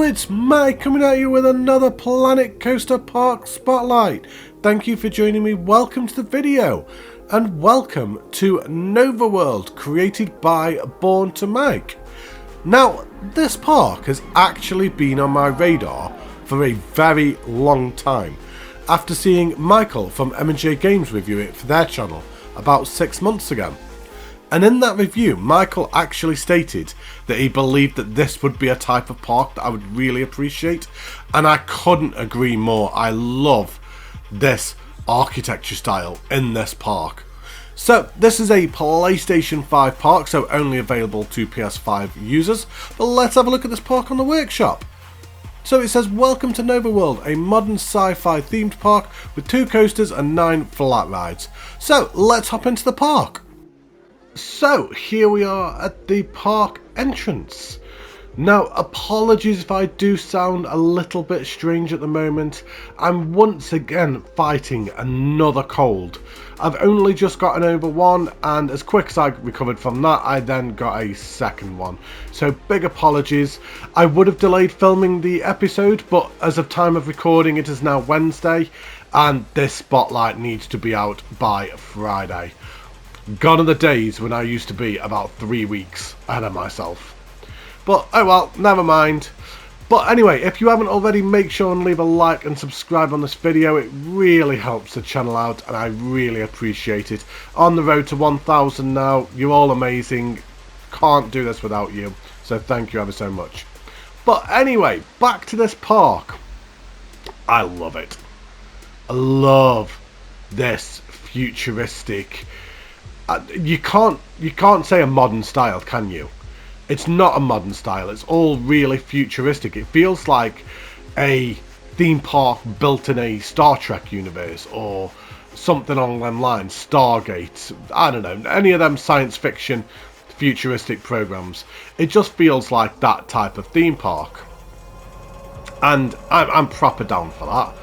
it's Matty coming at you with another Planet Coaster Park Spotlight. Thank you for joining me, welcome to the video, and welcome to Nova World, created by Born to Make. Now, this park has actually been on my radar for a very long time, after seeing Michael from M&J Games review it for their channel about 6 months ago. And in that review, Michael actually stated that he believed that this would be a type of park that I would really appreciate, and I couldn't agree more. I love this architecture style in this park. So this is a PlayStation 5 park, so only available to PS5 users, but let's have a look at this park on the workshop. So it says, welcome to Nova World, a modern sci-fi themed park with 2 coasters and 9 flat rides. So let's hop into the park. So here we are at the park entrance. Now, apologies if I do sound a little bit strange at the moment. I'm once again fighting another cold. I've only just gotten over one, and as quick as I recovered from that, I then got a second one. So big apologies. I would have delayed filming the episode, but as of time of recording, it is now Wednesday, and this spotlight needs to be out by Friday. Gone are the days when I used to be about 3 weeks ahead of myself. But oh well, never mind. But anyway, if you haven't already, make sure and leave a like and subscribe on this video. It really helps the channel out and I really appreciate it. On the road to 1,000 now. You're all amazing. Can't do this without you. So thank you ever so much. But anyway, back to this park. I love it. I love this futuristic... You can't say a modern style, can you? It's not a modern style. It's all really futuristic. It feels like a theme park built in a Star Trek universe or something along them lines. Stargate. I don't know. Any of them science fiction futuristic programs. It just feels like that type of theme park. And I'm proper down for that.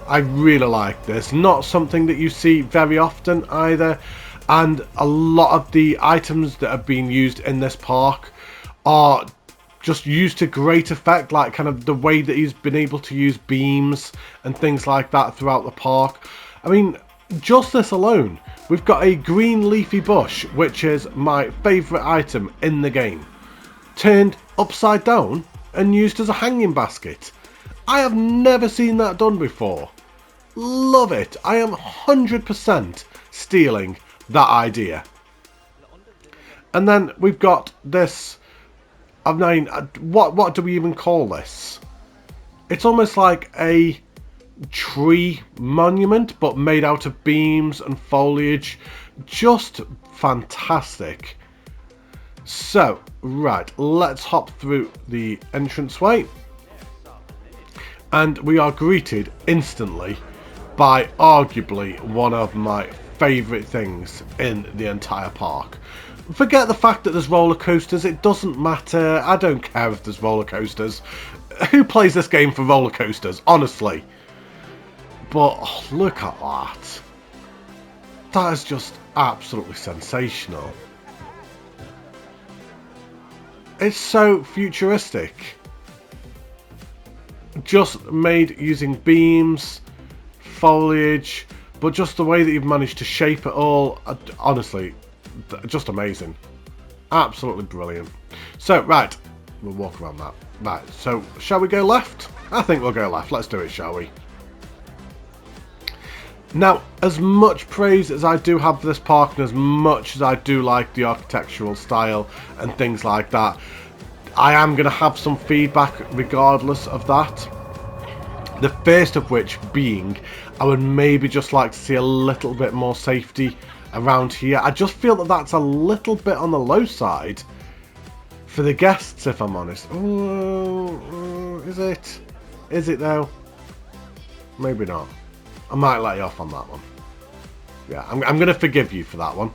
I really like this. Not something that you see very often either. And a lot of the items that have been used in this park are just used to great effect, like kind of the way that he's been able to use beams and things like that throughout the park. I mean, just this alone, we've got a green leafy bush, which is my favourite item in the game, turned upside down and used as a hanging basket. I have never seen that done before. Love it. I am 100% stealing that idea. And then we've got this, I mean, what do we even call this? It's almost like a tree monument, but made out of beams and foliage. Just fantastic. So, right, let's hop through the entranceway. And we are greeted instantly by arguably one of my favourite things in the entire park. Forget the fact that there's roller coasters, it doesn't matter. I don't care if there's roller coasters. Who plays this game for roller coasters, honestly? But oh, look at that. That is just absolutely sensational. It's so futuristic. Just made using beams, foliage, but just the way that you've managed to shape it all, honestly, just amazing. Absolutely brilliant. So, right, we'll walk around that. Right, so, shall we go left? I think we'll go left. Let's do it, shall we? Now, as much praise as I do have for this park, and as much as I do like the architectural style and things like that, I am going to have some feedback regardless of that. The first of which being, I would maybe just like to see a little bit more safety around here. I just feel that that's a little bit on the low side for the guests, if I'm honest. Oh, is it? Is it though? Maybe not. I might let you off on that one. Yeah, I'm going to forgive you for that one.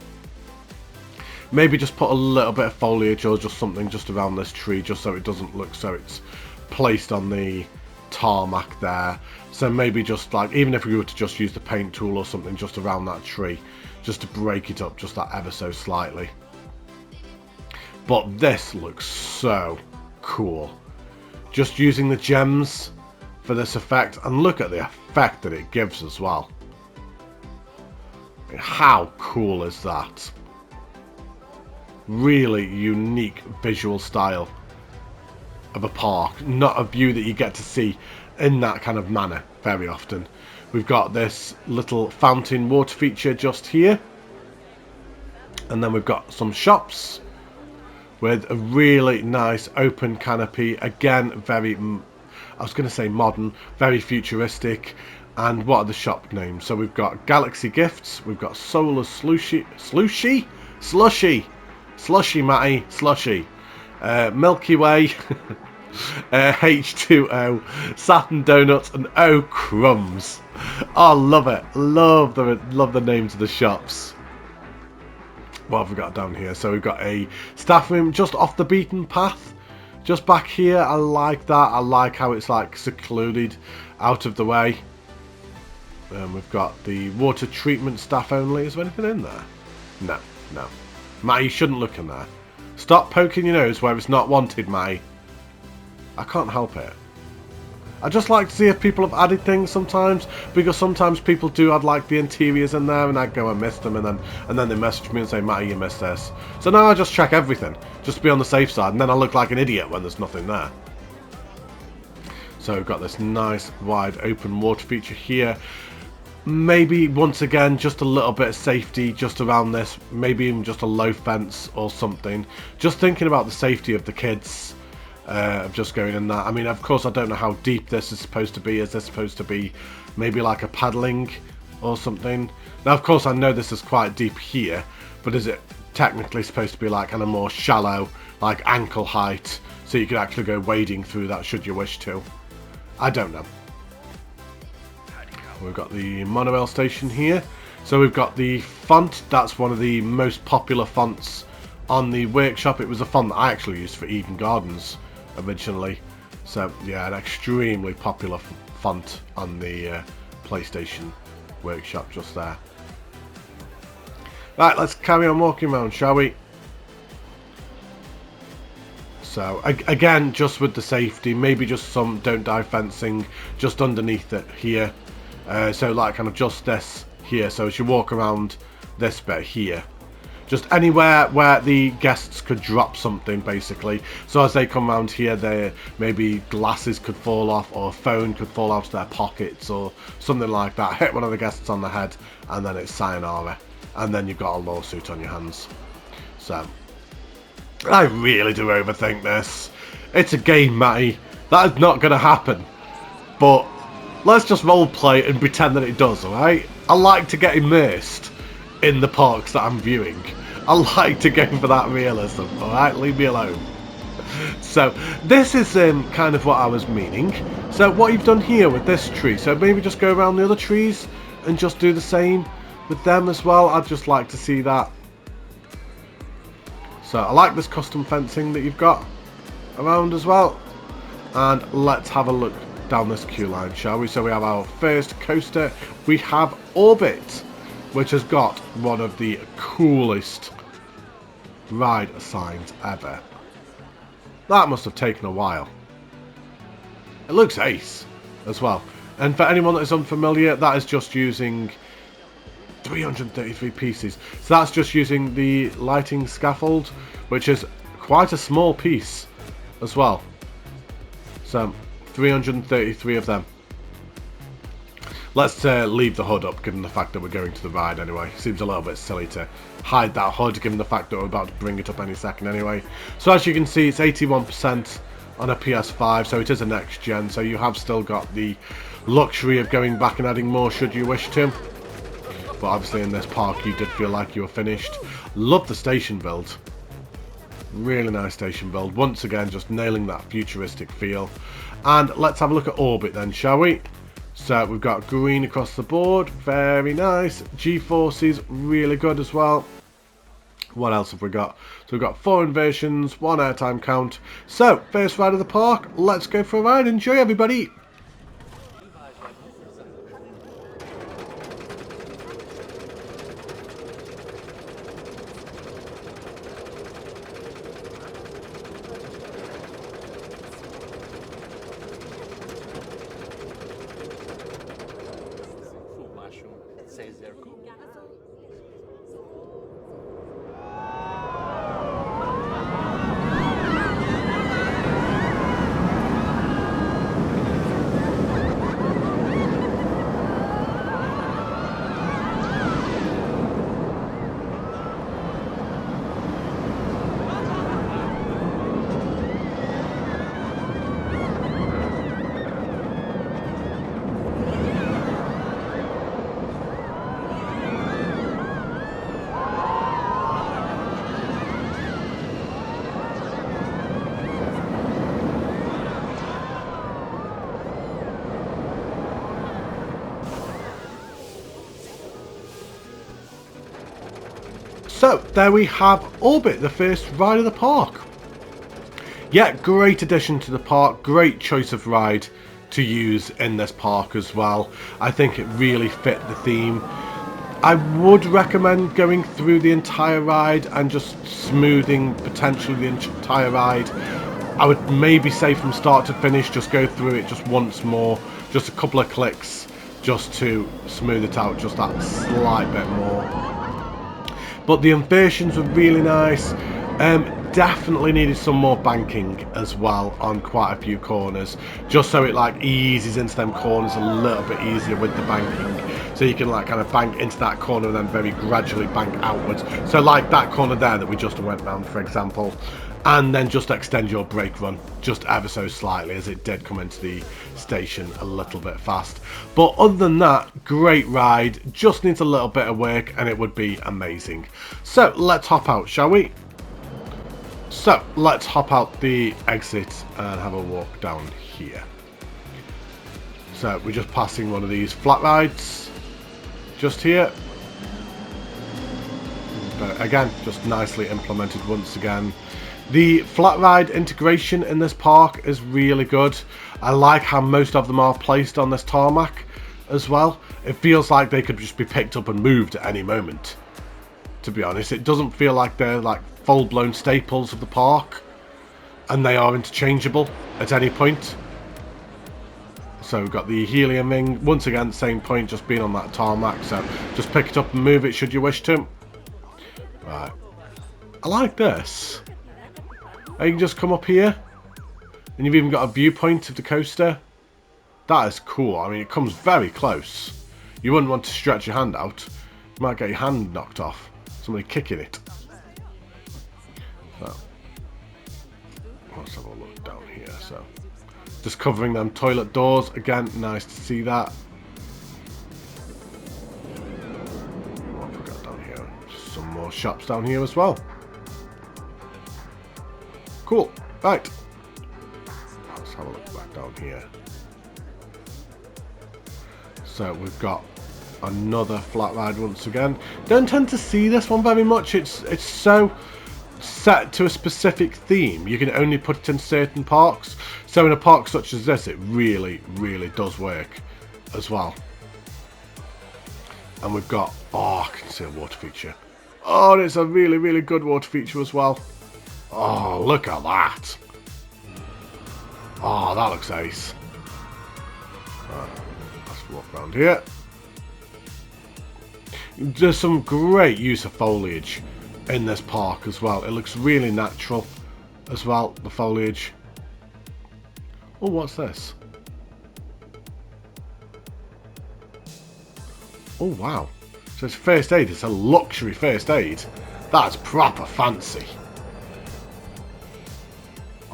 Maybe just put a little bit of foliage or just something just around this tree, just so it doesn't look so it's placed on the tarmac there. So maybe just like, even if we were to just use the paint tool or something just around that tree, just to break it up just that ever so slightly. But this looks so cool. just using the gems for this effect. And look at the effect that it gives as well. How cool is that? Really unique visual style of a park. Not a view that you get to see in that kind of manner very often. We've got this little fountain water feature just here. And then we've got some shops with a really nice open canopy. Again, very, I was going to say modern, very futuristic. And what are the shop names? So we've got Galaxy Gifts, we've got Solar Slushy, Matty, Slushy, Milky Way, H2O, Saturn Donuts, and O Crumbs. Oh, love it. Love the names of the shops. What have we got down here? So we've got a staff room just off the beaten path. Just back here. I like that. I like how it's like secluded, out of the way. We've got the water treatment staff only. Is there anything in there? No, no. Matty, you shouldn't look in there. Stop poking your nose where it's not wanted, Matty. I can't help it. I just like to see if people have added things sometimes, because sometimes people do add like the interiors in there, and I go and miss them, and then they message me and say, Matty, you missed this. So now I just check everything, just to be on the safe side, and then I look like an idiot when there's nothing there. So we've got this nice wide open water feature here. Maybe once again just a little bit of safety just around this, maybe even just a low fence or something. Just thinking about the safety of the kids. Of just going in that. I mean, of course, I don't know how deep this is supposed to be. Is this supposed to be maybe like a paddling or something? Now, of course, I know this is quite deep here, but is it technically supposed to be like kind of more shallow, like ankle height, so you could actually go wading through that should you wish to? I don't know. We've got the monorail station here. So we've got the font. That's one of the most popular fonts on the workshop. It was a font that I actually used for Eden Gardens originally. So yeah, an extremely popular font on the PlayStation workshop just there. Right, let's carry on walking around, shall we? So again, just with the safety, maybe just some don't die fencing just underneath it here. So like kind of just this here. So as you walk around this bit here, just anywhere where the guests could drop something, basically. So as they come around here, maybe glasses could fall off, or a phone could fall out of their pockets, or something like that. Hit one of the guests on the head, and then it's sayonara. And then you've got a lawsuit on your hands. So, I really do overthink this. It's a game, Matty. That is not going to happen. But let's just roleplay and pretend that it does, alright? I like to get immersed in the parks that I'm viewing. I like to go for that realism, alright? Leave me alone. So, this is kind of what I was meaning. So, what you've done here with this tree, so maybe just go around the other trees and just do the same with them as well. I'd just like to see that. So, I like this custom fencing that you've got around as well. And let's have a look down this queue line, shall we? So, we have our first coaster. We have Orbit, which has got one of the coolest ride signs ever. That must have taken a while. It looks ace as well. And for anyone that is unfamiliar, that is just using 333 pieces. So that's just using the lighting scaffold, which is quite a small piece as well. So 333 of them. Let's leave the HUD up, given the fact that we're going to the ride anyway. Seems a little bit silly to hide that HUD, given the fact that we're about to bring it up any second anyway. So as you can see, it's 81% on a PS5, so it is a next gen. So you have still got the luxury of going back and adding more should you wish to. But obviously in this park you did feel like you were finished. Love the station build. Really nice station build. Once again, just nailing that futuristic feel. And let's have a look at Orbit then, shall we? So we've got green across the board, very nice. G-forces, really good as well. What else have we got? So we've got 4 inversions, 1 airtime count. So, first ride of the park, let's go for a ride. Enjoy, everybody. So there we have Orbit, the first ride of the park. Yeah, great addition to the park, great choice of ride to use in this park as well. I think it really fit the theme. I would recommend going through the entire ride and just smoothing potentially the entire ride. I would maybe say from start to finish, just go through it just once more, just a couple of clicks, just to smooth it out just that slight bit more. But the inversions were really nice. Definitely needed some more banking as well on quite a few corners, just so it like eases into them corners a little bit easier with the banking, so you can like kind of bank into that corner and then very gradually bank outwards. So like that corner there that we just went round, for example, and then just extend your brake run just ever so slightly, as it did come into the station a little bit fast. But other than that, great ride, just needs a little bit of work and it would be amazing. So let's hop out, shall we? So let's hop out the exit and have a walk down here. So we're just passing one of these flat rides just here. But again, just nicely implemented once again. The flat ride integration in this park is really good. I like how most of them are placed on this tarmac as well. It feels like they could just be picked up and moved at any moment, to be honest. It doesn't feel like they're like full-blown staples of the park, and they are interchangeable at any point. So we've got the helium ring, once again same point, just being on that tarmac, so just pick it up and move it should you wish to. Right, I like this. You can just come up here and you've even got a viewpoint of the coaster. That is cool. I mean, it comes very close. You wouldn't want to stretch your hand out, you might get your hand knocked off, somebody kicking it. So let's have a look down here. So just covering them toilet doors again, nice to see that. What have we got down here? Some more shops down here as well. Cool. Right, let's have a look back down here. So we've got another flat ride once again. Don't tend to see this one very much. It's so set to a specific theme. You can only put it in certain parks. So in a park such as this, it really, really does work as well. And we've got, oh, I can see a water feature. Oh, it's a really, really good water feature as well. Oh, look at that. Oh, that looks ace. Right, let's walk around here. There's some great use of foliage in this park as well. It looks really natural as well, the foliage. Oh, what's this? Oh, wow. So it's first aid. It's a luxury first aid. That's proper fancy.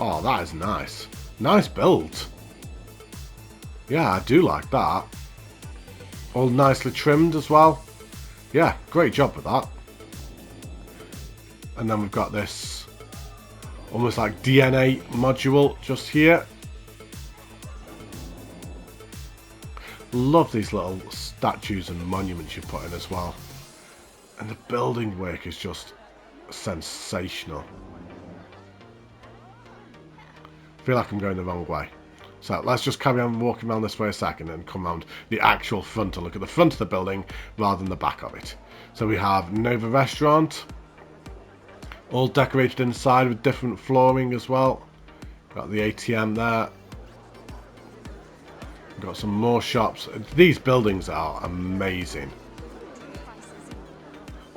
Oh, that is nice. Nice build. Yeah, I do like that. All nicely trimmed as well. Yeah, great job with that. And then we've got this almost like DNA module just here. Love these little statues and monuments you put in as well. And the building work is just sensational. I feel like I'm going the wrong way. So let's just carry on walking around this way a second and come around the actual front and look at the front of the building rather than the back of it. So we have Nova Restaurant, all decorated inside with different flooring as well. Got the ATM there. Got some more shops. These buildings are amazing.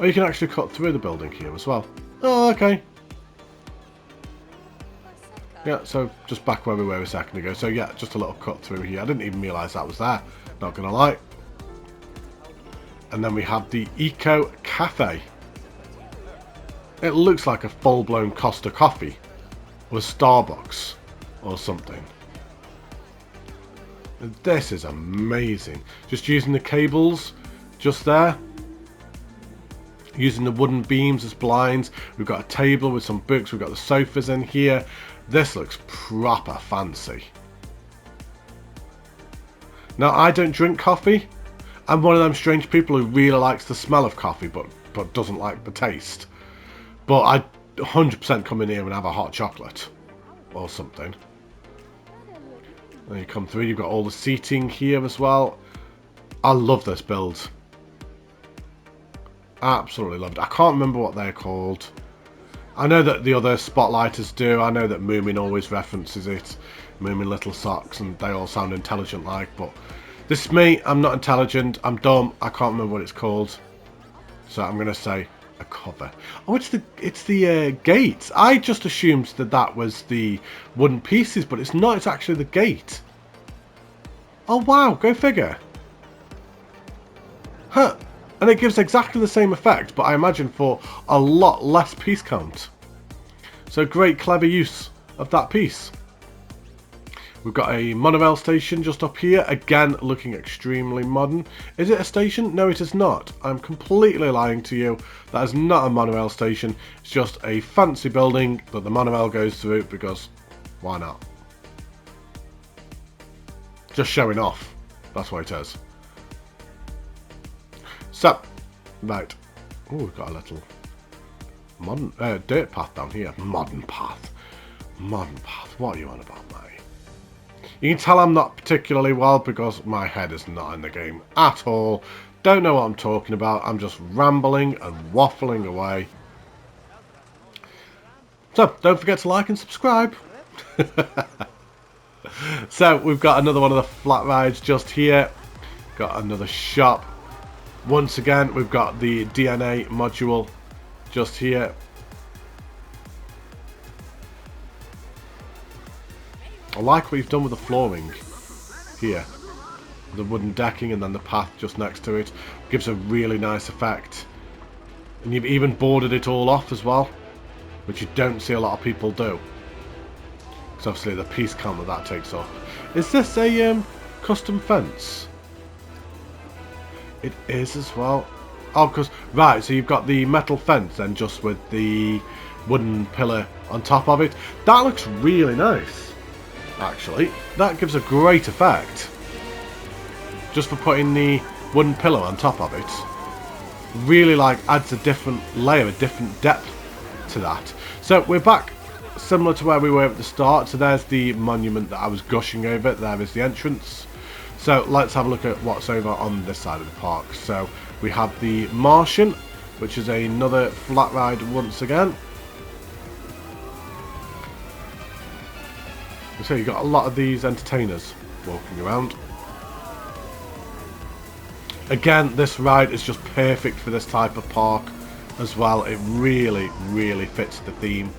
Oh, you can actually cut through the building here as well. Oh, okay. Yeah, so just back where we were a second ago. So yeah, just a little cut through here. I didn't even realise that was there. Not gonna lie. And then we have the Eco Cafe. It looks like a full-blown Costa coffee. Or Starbucks. Or something. And this is amazing. Just using the cables just there. Using the wooden beams as blinds. We've got a table with some books. We've got the sofas in here. This looks proper fancy. Now, I don't drink coffee. I'm one of them strange people who really likes the smell of coffee, but doesn't like the taste. But I 100% come in here and have a hot chocolate. Or something. And you come through, you've got all the seating here as well. I love this build. Absolutely loved it. I can't remember what they're called. I know that the other spotlighters do. I know that Moomin always references it. Moomin Little Socks, and they all sound intelligent like, but this is me. I'm not intelligent. I'm dumb. I can't remember what it's called. So I'm going to say a cover. Oh, it's the gate. I just assumed that was the wooden pieces, but it's not. It's actually the gate. Oh, wow. Go figure. Huh. And it gives exactly the same effect, but I imagine for a lot less piece count. So great, clever use of that piece. We've got a monorail station just up here. Again, looking extremely modern. Is it a station? No, it is not. I'm completely lying to you. That is not a monorail station. It's just a fancy building that the monorail goes through because why not? Just showing off. That's what it is. So, right. Oh, we've got a little modern dirt path down here. Modern path. Modern path. What are you on about, Matty? You can tell I'm not particularly well because my head is not in the game at all. Don't know what I'm talking about. I'm just rambling and waffling away. So, don't forget to like and subscribe. So, we've got another one of the flat rides just here. Got another shop. Once again, we've got the DNA module just here. I like what you've done with the flooring here. The wooden decking and then the path just next to it. Gives a really nice effect. And you've even boarded it all off as well, which you don't see a lot of people do. Because obviously the piece count that takes off. Is this a custom fence? It is as well. Oh, because, right, so you've got the metal fence then just with the wooden pillar on top of it. That looks really nice, actually. That gives a great effect. Just for putting the wooden pillar on top of it. Really, like, adds a different layer, a different depth to that. So, we're back similar to where we were at the start. So, there's the monument that I was gushing over. There is the entrance. So let's have a look at what's over on this side of the park. So we have the Martian, which is another flat ride once again. So you've got a lot of these entertainers walking around. Again, this ride is just perfect for this type of park as well. It really, really fits the theme.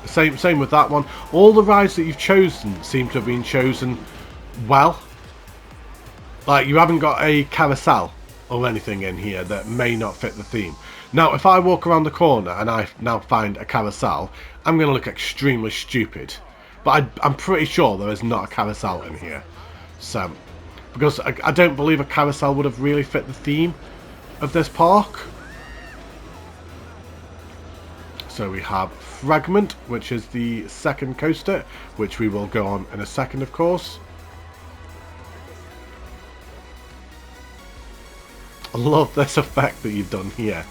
Same with that one. All the rides that you've chosen seem to have been chosen well. Like, you haven't got a carousel or anything in here that may not fit the theme. Now, if I walk around the corner and I now find a carousel, I'm going to look extremely stupid. But I'm pretty sure there is not a carousel in here. So, because I don't believe a carousel would have really fit the theme of this park. So we have Fragment, which is the second coaster, which we will go on in a second, of course. I love this effect that you've done here.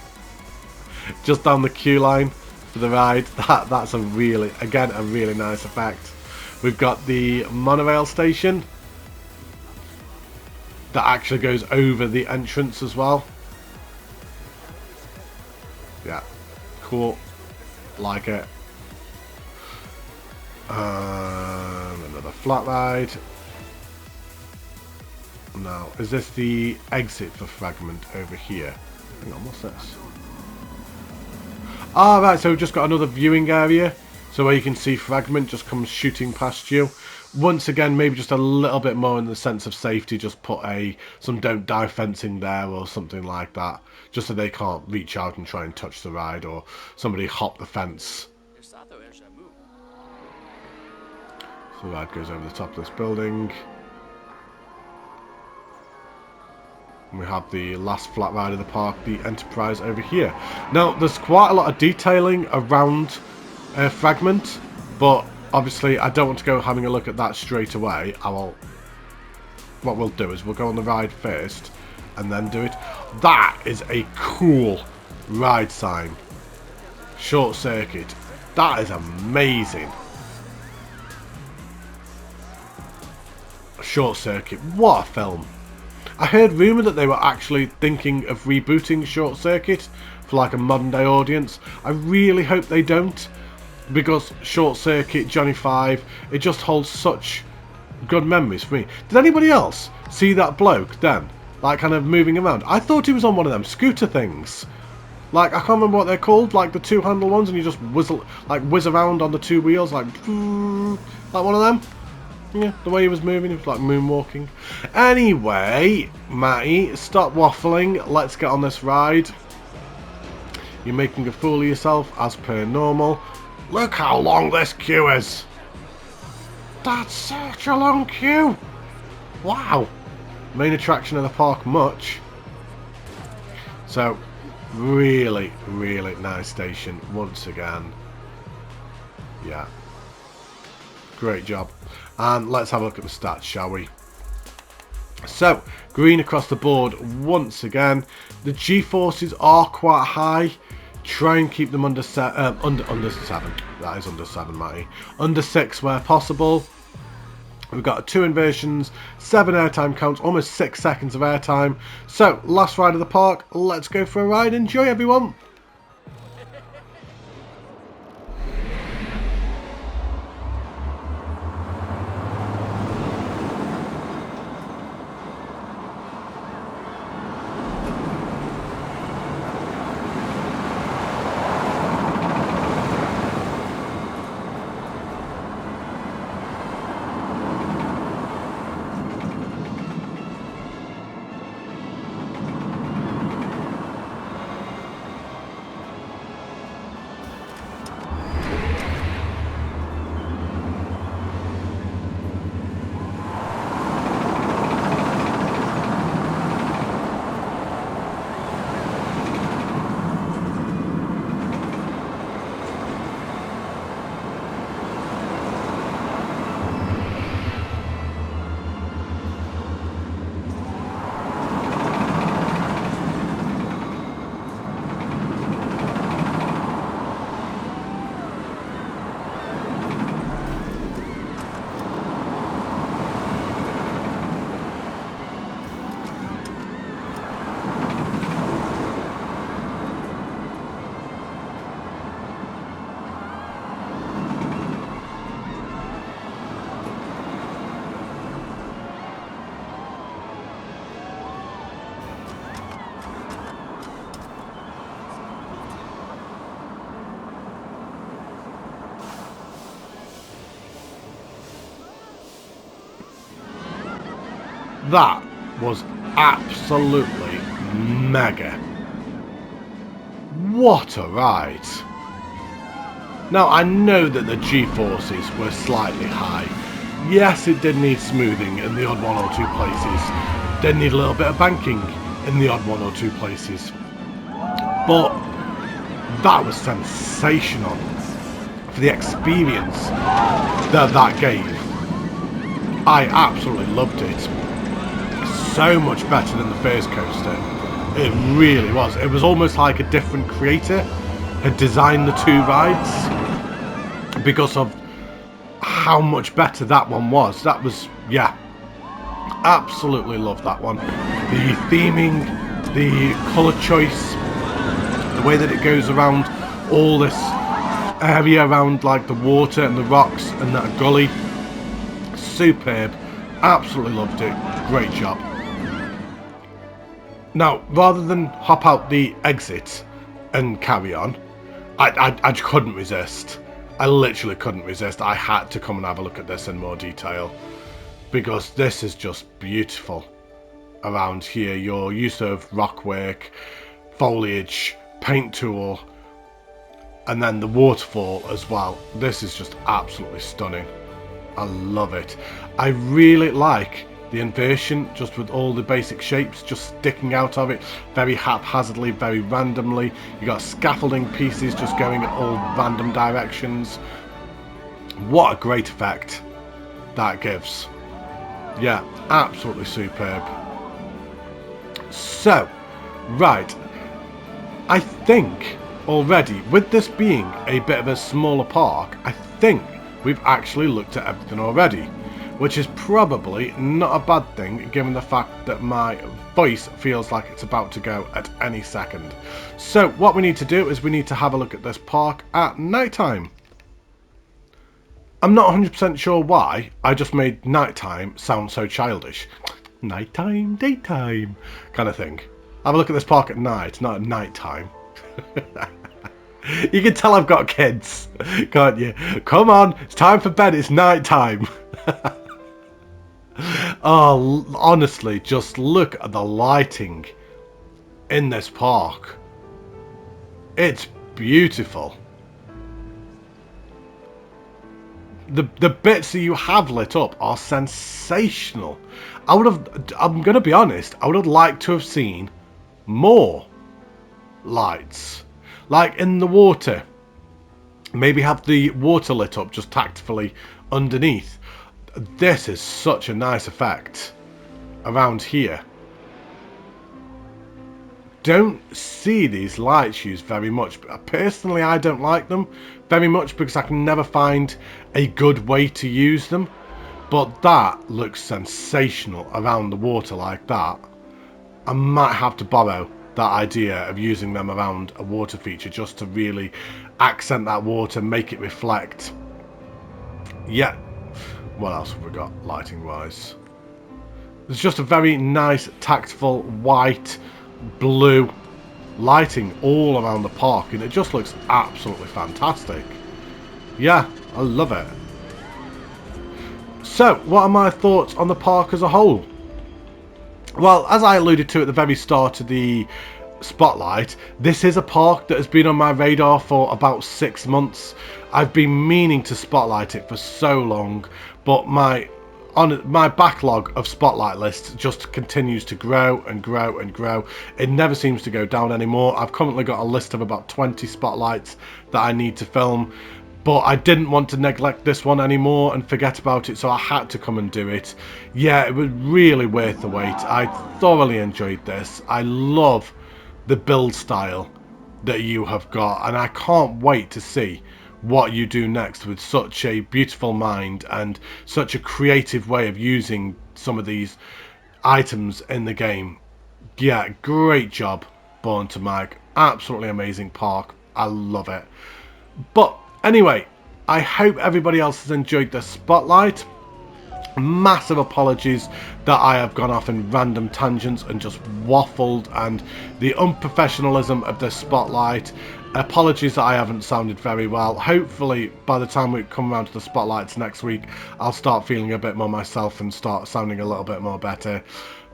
Just down the queue line for the ride. That's a really, again, a really nice effect. We've got the monorail station that actually goes over the entrance as well. Yeah, cool. Like it. Another flat ride. Now, is this the exit for Fragment over here? Hang on, what's this? Ah, right, so we've just got another viewing area. So where you can see Fragment just comes shooting past you. Once again, maybe just a little bit more in the sense of safety. Just put some don't die fencing there or something like that. Just so they can't reach out and try and touch the ride, or somebody hop the fence. So the ride goes over the top of this building. And we have the last flat ride of the park, the Enterprise, over here. Now, there's quite a lot of detailing around Fragment, but obviously I don't want to go having a look at that straight away. What we'll do is we'll go on the ride first, and then do it. That is a cool ride sign. Short circuit. That is amazing. Short circuit. What a film. I heard rumour that they were actually thinking of rebooting Short Circuit for like a modern day audience. I really hope they don't, because Short Circuit, Johnny 5, it just holds such good memories for me. Did anybody else see that bloke then? Like kind of moving around? I thought he was on one of them scooter things. Like, I can't remember what they're called, like the two-handle ones, and you just whiz around on the two wheels, like one of them. Yeah, the way he was moving, he was like moonwalking. Anyway, Matty, stop waffling. Let's get on this ride. You're making a fool of yourself, as per normal. Look how long this queue is. That's such a long queue. Wow. Main attraction of the park, much. So, really, really nice station once again. Yeah. Great job. And let's have a look at the stats, shall we? So, green across the board once again. The G-forces are quite high. Try and keep them under 7. Under 7. That is under 7, Matty. Under 6 where possible. We've got 2 inversions, 7 airtime counts, almost 6 seconds of airtime. So, last ride of the park. Let's go for a ride. Enjoy, everyone. That was absolutely mega. What a ride. Now, I know that the G-forces were slightly high. Yes, it did need smoothing in the odd 1 or 2 places. Did need a little bit of banking in the odd 1 or 2 places. But that was sensational for the experience that gave. I absolutely loved it. So much better than the first coaster. It really was. It was almost like a different creator had designed the 2 rides because of how much better that one was. That was, yeah, absolutely loved that one. The theming, the colour choice, the way that it goes around all this area around like the water and the rocks and that gully. Superb. Absolutely loved it. Great job. Now, rather than hop out the exit and carry on, I couldn't resist. I literally couldn't resist. I had to come and have a look at this in more detail, because this is just beautiful around here. Your use of rockwork, foliage, paint tool, and then the waterfall as well. This is just absolutely stunning. I love it. I really like the inversion, just with all the basic shapes just sticking out of it very haphazardly, very randomly. You got scaffolding pieces just going in all random directions. What a great effect that gives. Yeah, absolutely superb. So, right, I think already, with this being a bit of a smaller park, I think we've actually looked at everything already, which is probably not a bad thing given the fact that my voice feels like it's about to go at any second. So what we need to do is we need to have a look at this park at night time. I'm not 100% sure why I just made nighttime sound so childish. Nighttime, daytime kind of thing. Have a look at this park at night, not at nighttime. You can tell I've got kids, can't you? Come on, it's time for bed, it's night time. Oh, honestly, just look at the lighting in this park. It's beautiful. The bits that you have lit up are sensational. I'm going to be honest, I would have liked to have seen more lights. Like in the water, maybe have the water lit up just tactfully underneath. This is such a nice effect around here. Don't see these lights used very much. Personally, I don't like them very much because I can never find a good way to use them. But that looks sensational around the water like that. I might have to borrow that idea of using them around a water feature just to really accent that water, make it reflect. Yeah, what else have we got lighting wise? There's just a very nice tactful white, blue lighting all around the park, and it just looks absolutely fantastic. Yeah, I love it. So what are my thoughts on the park as a whole? Well, as I alluded to at the very start of the spotlight, this is a park that has been on my radar for about 6 months. I've been meaning to spotlight it for so long, but my backlog of spotlight lists just continues to grow and grow and grow. It never seems to go down anymore. I've currently got a list of about 20 spotlights that I need to film, but I didn't want to neglect this one anymore and forget about it, so I had to come and do it. Yeah, it was really worth the wait. I thoroughly enjoyed this. I love the build style that you have got, and I can't wait to see what you do next with such a beautiful mind and such a creative way of using some of these items in the game. Yeah, great job, Born to Mag. Absolutely amazing park. I love it. But anyway, I hope everybody else has enjoyed the spotlight. Massive apologies that I have gone off in random tangents and just waffled, and the unprofessionalism of the spotlight. Apologies that I haven't sounded very well. Hopefully by the time we come around to the spotlights next week, I'll start feeling a bit more myself and start sounding a little bit more better.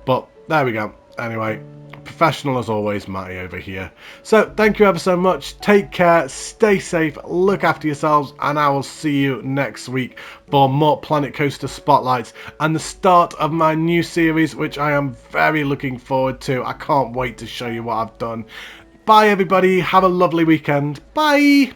But there we go. Anyway, professional as always, Matty over here. So thank you ever so much. Take care, stay safe, look after yourselves, and I will see you next week for more Planet Coaster spotlights and the start of my new series, which I am very looking forward to. I can't wait to show you what I've done. Bye everybody, have a lovely weekend. Bye.